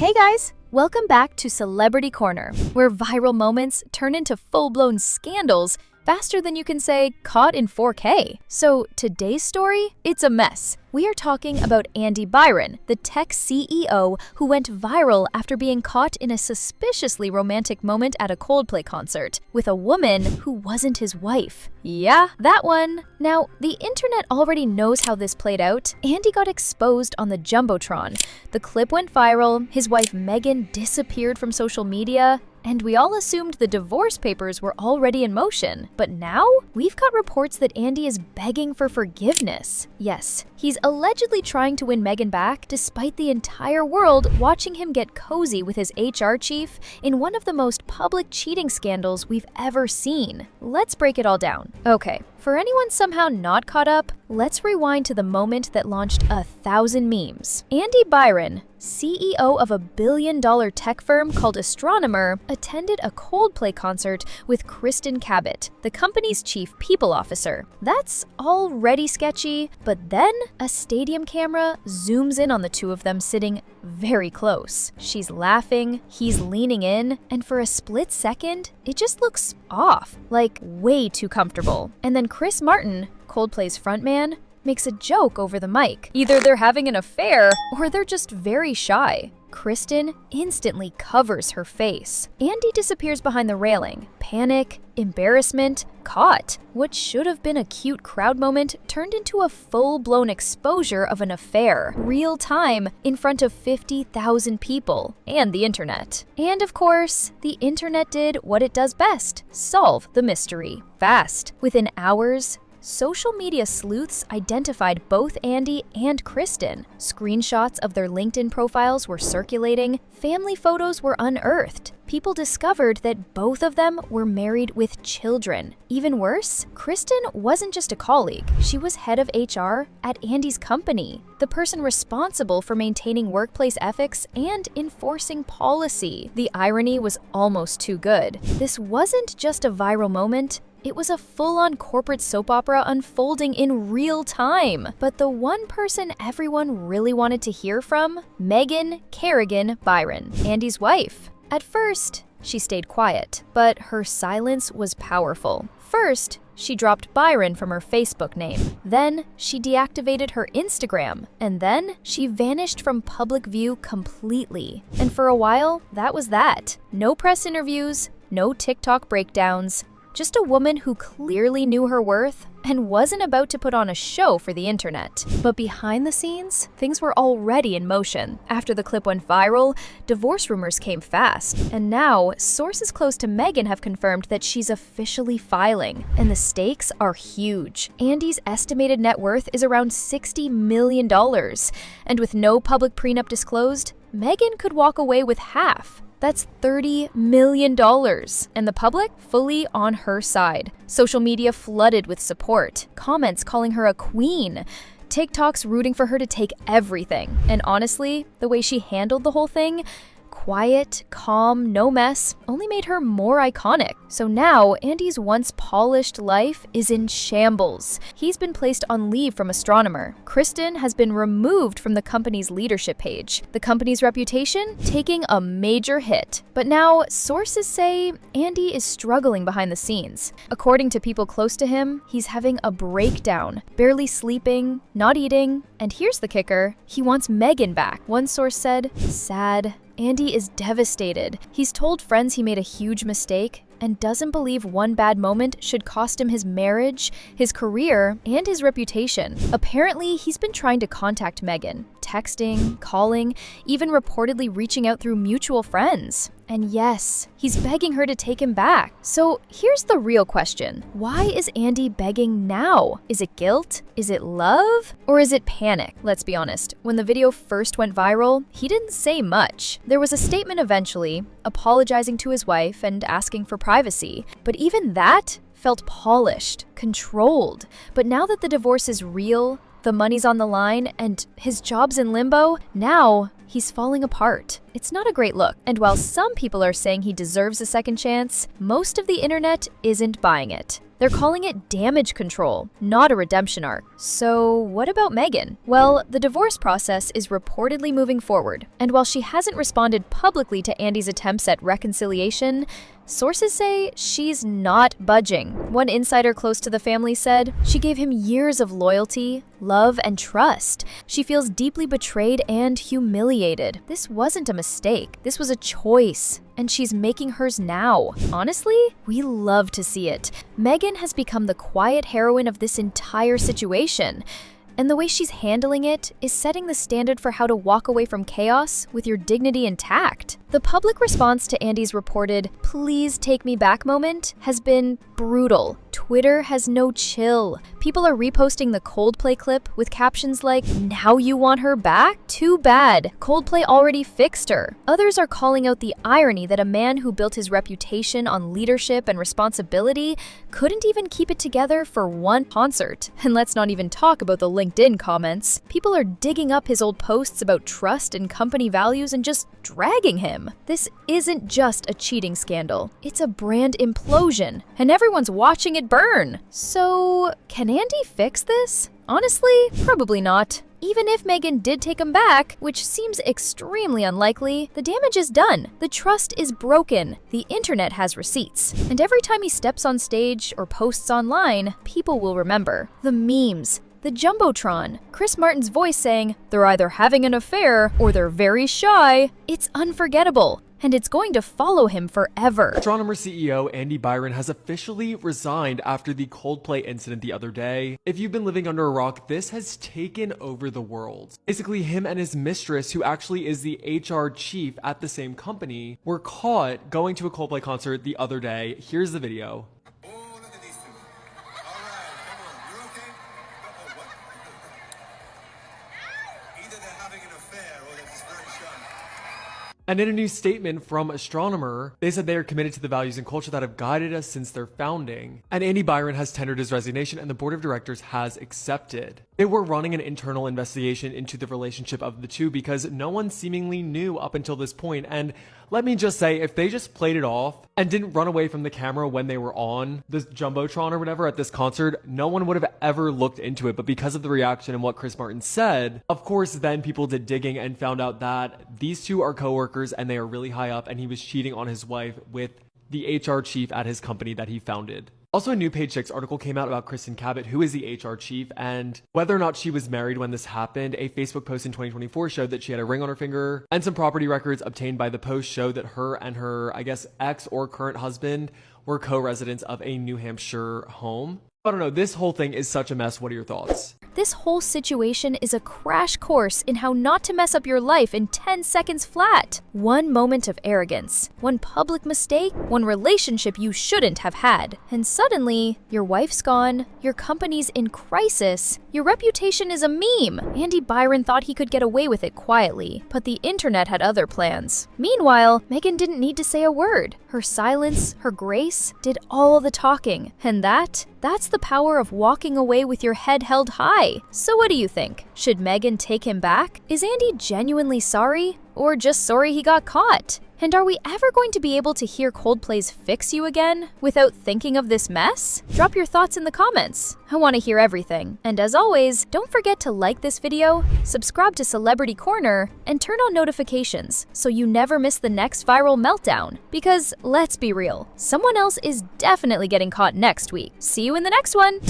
Hey guys! Welcome back to Celebrity Corner, where viral moments turn into full-blown scandals faster than you can say caught in 4K. So today's story, it's a mess. We are talking about Andy Byron, the tech CEO who went viral after being caught in a suspiciously romantic moment at a Coldplay concert with a woman who wasn't his wife. Yeah, that one. Now, the internet already knows how this played out. Andy got exposed on the jumbotron. The clip went viral, his wife Megan disappeared from social media, and we all assumed the divorce papers were already in motion. But now, we've got reports that Andy is begging for forgiveness. Yes, he's allegedly trying to win Megan back despite the entire world watching him get cozy with his HR chief in one of the most public cheating scandals we've ever seen. Let's break it all down. Okay, for anyone somehow not caught up, let's rewind to the moment that launched 1,000 memes. Andy Byron, CEO of a billion-dollar tech firm called Astronomer, attended a Coldplay concert with Kristen Cabot, the company's chief people officer. That's already sketchy, but then a stadium camera zooms in on the two of them sitting very close. She's laughing, he's leaning in, and for a split second, it just looks off, like way too comfortable. And then Chris Martin, Coldplay's frontman, makes a joke over the mic. Either they're having an affair or they're just very shy. Kristen instantly covers her face. Andy disappears behind the railing. Panic, embarrassment, caught. What should have been a cute crowd moment turned into a full-blown exposure of an affair. Real time, in front of 50,000 people, and the internet. And of course, the internet did what it does best: solve the mystery. Fast. Within hours, social media sleuths identified both Andy and Kristen. Screenshots of their LinkedIn profiles were circulating, family photos were unearthed. People discovered that both of them were married with children. Even worse, Kristen wasn't just a colleague, she was head of HR at Andy's company, the person responsible for maintaining workplace ethics and enforcing policy. The irony was almost too good. This wasn't just a viral moment, it was a full-on corporate soap opera unfolding in real time. But the one person everyone really wanted to hear from? Megan Kerrigan Byron, Andy's wife. At first, she stayed quiet, but her silence was powerful. First, she dropped Byron from her Facebook name. Then, she deactivated her Instagram. And then, she vanished from public view completely. And for a while, that was that. No press interviews, no TikTok breakdowns. Just a woman who clearly knew her worth and wasn't about to put on a show for the internet. But behind the scenes, things were already in motion. After the clip went viral, divorce rumors came fast. And now, sources close to Megan have confirmed that she's officially filing. And the stakes are huge. Andy's estimated net worth is around $60 million. And with no public prenup disclosed, Megan could walk away with half. That's $30 million, and the public fully on her side. Social media flooded with support, comments calling her a queen, TikToks rooting for her to take everything. And honestly, the way she handled the whole thing, quiet, calm, no mess, only made her more iconic. So now, Andy's once polished life is in shambles. He's been placed on leave from Astronomer. Kristen has been removed from the company's leadership page. The company's reputation taking a major hit. But now, sources say Andy is struggling behind the scenes. According to people close to him, he's having a breakdown, barely sleeping, not eating, and here's the kicker, he wants Megan back. One source said, sad. Andy is devastated. He's told friends he made a huge mistake and doesn't believe one bad moment should cost him his marriage, his career, and his reputation. Apparently, he's been trying to contact Megan, texting, calling, even reportedly reaching out through mutual friends. And yes, he's begging her to take him back. So here's the real question. Why is Andy begging now? Is it guilt? Is it love? Or is it panic? Let's be honest, when the video first went viral, he didn't say much. There was a statement eventually, apologizing to his wife and asking for privacy. But even that felt polished, controlled. But now that the divorce is real, the money's on the line, and his job's in limbo, now he's falling apart. It's not a great look, and while some people are saying he deserves a second chance, most of the internet isn't buying it. They're calling it damage control, not a redemption arc. So what about Meghan? Well, the divorce process is reportedly moving forward, and while she hasn't responded publicly to Andy's attempts at reconciliation, sources say she's not budging. One insider close to the family said she gave him years of loyalty, love, and trust. She feels deeply betrayed and humiliated. This wasn't a mistake. This was a choice, and she's making hers now. Honestly, we love to see it. Meghan has become the quiet heroine of this entire situation. And the way she's handling it is setting the standard for how to walk away from chaos with your dignity intact. The public response to Andy's reported "please take me back" moment has been brutal. Twitter has no chill. People are reposting the Coldplay clip with captions like, "Now you want her back? Too bad. Coldplay already fixed her." Others are calling out the irony that a man who built his reputation on leadership and responsibility couldn't even keep it together for one concert. And let's not even talk about the LinkedIn comments. People are digging up his old posts about trust and company values and just dragging him. This isn't just a cheating scandal. It's a brand implosion, and everyone's watching it burn. So, can Andy fix this? Honestly, probably not. Even if Meghan did take him back, which seems extremely unlikely, the damage is done. The trust is broken. The internet has receipts. And every time he steps on stage or posts online, people will remember. The memes, the jumbotron, Chris Martin's voice saying, "They're either having an affair or they're very shy." It's unforgettable, and it's going to follow him forever. Astronomer CEO Andy Byron has officially resigned after the Coldplay incident the other day. If you've been living under a rock, this has taken over the world. Basically, him and his mistress, who actually is the HR chief at the same company, were caught going to a Coldplay concert the other day. Here's the video. And in a new statement from Astronomer, they said they are committed to the values and culture that have guided us since their founding. And Andy Byron has tendered his resignation, and the board of directors has accepted. They were running an internal investigation into the relationship of the two because no one seemingly knew up until this point. And let me just say, if they just played it off and didn't run away from the camera when they were on this jumbotron or whatever at this concert, no one would have ever looked into it. But because of the reaction and what Chris Martin said, of course, then people did digging and found out that these two are coworkers and they are really high up, and he was cheating on his wife with the HR chief at his company that he founded. Also, a new Page 6 article came out about Kristen Cabot, who is the HR chief, and whether or not she was married when this happened. A Facebook post in 2024 showed that she had a ring on her finger, and some property records obtained by the post showed that her and her, I guess, ex or current husband were co-residents of a New Hampshire home. I don't know, this whole thing is such a mess. What are your thoughts? This whole situation is a crash course in how not to mess up your life in 10 seconds flat. One moment of arrogance, one public mistake, one relationship you shouldn't have had, and suddenly, your wife's gone, your company's in crisis, your reputation is a meme. Andy Byron thought he could get away with it quietly, but the internet had other plans. Meanwhile, Meghan didn't need to say a word. Her silence, her grace, did all the talking, and that's the power of walking away with your head held high. So what do you think? Should Meghan take him back? Is Andy genuinely sorry? Or just sorry he got caught? And are we ever going to be able to hear Coldplay's Fix You again without thinking of this mess? Drop your thoughts in the comments. I want to hear everything. And as always, don't forget to like this video, subscribe to Celebrity Corner, and turn on notifications so you never miss the next viral meltdown. Because let's be real, someone else is definitely getting caught next week. See you in the next one!